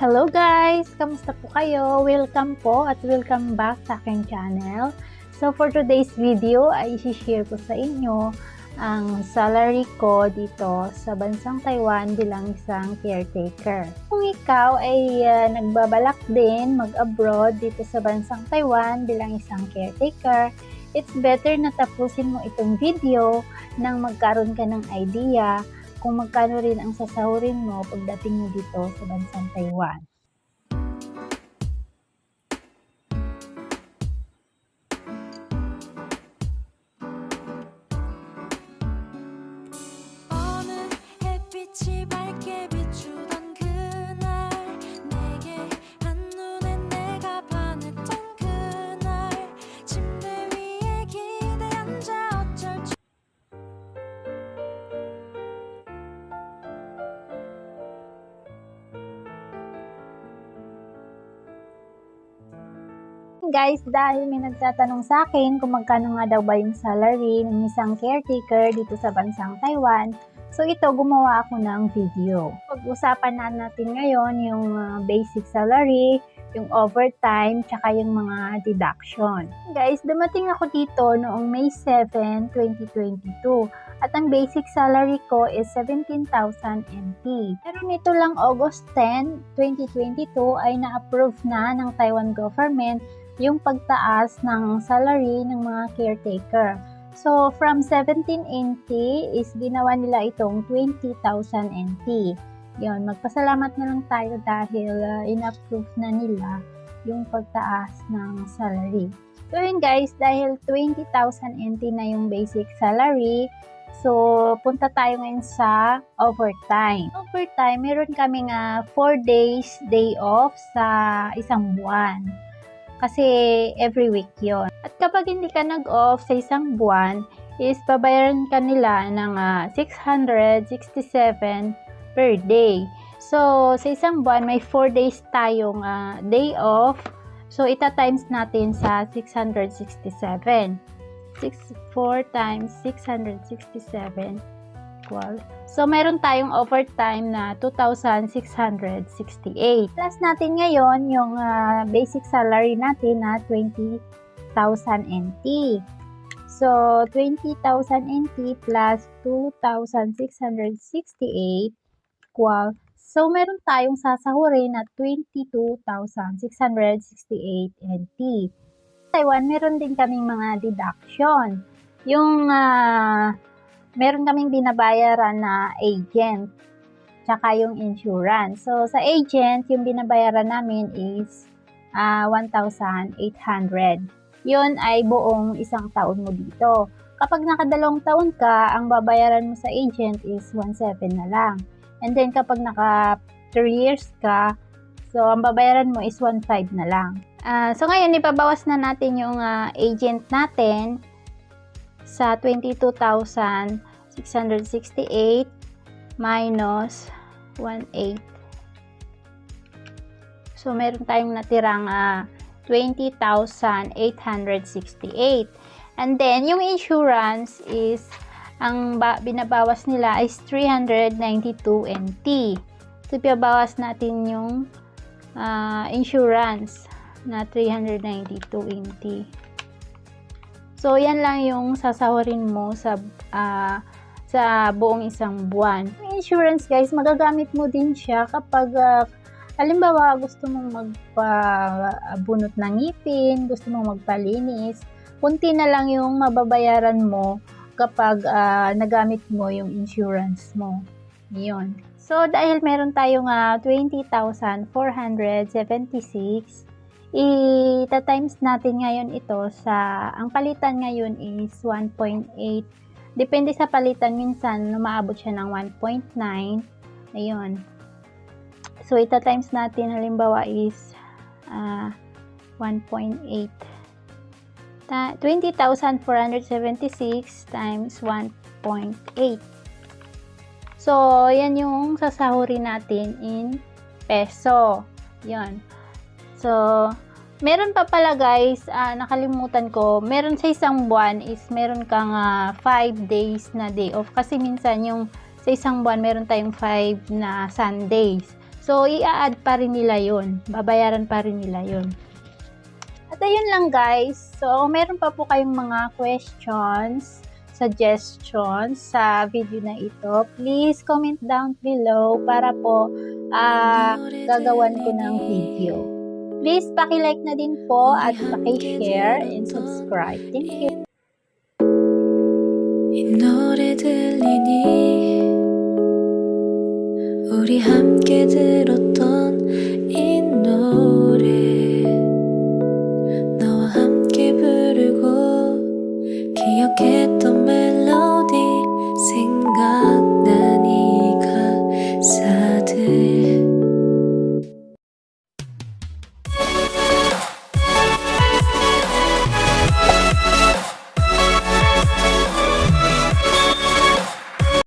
Hello guys! Kamusta po kayo? Welcome po at welcome back sa aking channel. So for today's video ay i-share ko sa inyo ang salary ko dito sa bansang Taiwan bilang isang caretaker. Kung ikaw ay nagbabalak din mag-abroad dito sa bansang Taiwan bilang isang caretaker, it's better na tapusin mo itong video nang magkaroon ka ng idea kung magkano rin ang sasahurin mo pagdating mo dito sa bansang Taiwan. Guys, dahil may nagtatanong sa akin kung magkano nga daw ba yung salary ng isang caretaker dito sa bansang Taiwan, so ito gumawa ako ng video. Pag-usapan na natin ngayon yung basic salary, yung overtime, tsaka yung mga deduction. Guys, dumating ako dito noong May 7, 2022 at ang basic salary ko is 17,000 NT. Pero nito lang August 10, 2022 ay na-approve na ng Taiwan government yung pagtaas ng salary ng mga caretaker. So, from 17 NT is ginawa nila itong 20,000 NT. Yun, magpasalamat na lang tayo dahil in-approve na nila yung pagtaas ng salary. So, yun guys, dahil 20,000 NT na yung basic salary, so punta tayo ngayon sa overtime. Overtime, meron kaming 4 days day off sa isang buwan. Kasi every week yon. At kapag hindi ka nag-off sa isang buwan, is babayaran ka nila ng 667 per day. So, sa isang buwan, may 4 days tayong day off. So, ita-times natin sa 667. 4 times 667 equal. So, meron tayong overtime na 2,668. Plus natin ngayon yung basic salary natin na 20,000 NT. So, 20,000 NT plus 2,668 equal. So, meron tayong sasahurin na 22,668 NT. Taiwan, meron din kaming mga deduction. Yung meron kaming binabayaran na agent, tsaka yung insurance. So, sa agent, yung binabayaran namin is 1,800. Yun ay buong isang taon mo dito. Kapag nakadalawang taon ka, ang babayaran mo sa agent is 1,700 na lang. And then, kapag naka 3 years ka, so, ang babayaran mo is 1,500 na lang. So, ngayon, ipabawas na natin yung agent natin sa 22,668 minus 1,800. So, meron tayong natirang 20,868. And then, yung insurance is, ang binabawas nila is 392 NT. So, ipabawas natin yung insurance na 392 NT. So, yan lang yung sasahurin mo sa buong isang buwan. Yung insurance guys, magagamit mo din siya kapag halimbawa gusto mong magpabunot ng ngipin, gusto mong magpalinis, kunti na lang yung mababayaran mo kapag nagamit mo yung insurance mo. Yun. So, dahil meron tayong 20,476, ita-times natin ngayon ito sa, ang palitan ngayon is 1.8. Depende sa palitan, minsan umaabot siya ng 1.9. Ayun. So, ita-times natin, halimbawa is 1.8. 20,476 times 1.8. So, yan yung sasahurin natin in peso. Yan. So, meron pa pala guys, nakalimutan ko, meron sa isang buwan is meron kang 5 days na day off. Kasi minsan yung sa isang buwan meron tayong 5 na Sundays. So, i-add pa rin nila yun. Babayaran pa rin nila yun. At ayun lang guys. So, meron pa po kayong mga questions, suggestions sa video na ito, please comment down below para po gagawan ko ng video. Please, paki-like na din po at paki-share and subscribe. Thank you. 이 노래 들리니 우리 함께 들었던 이 노래 너와 함께 부르고 기억했던 멜로디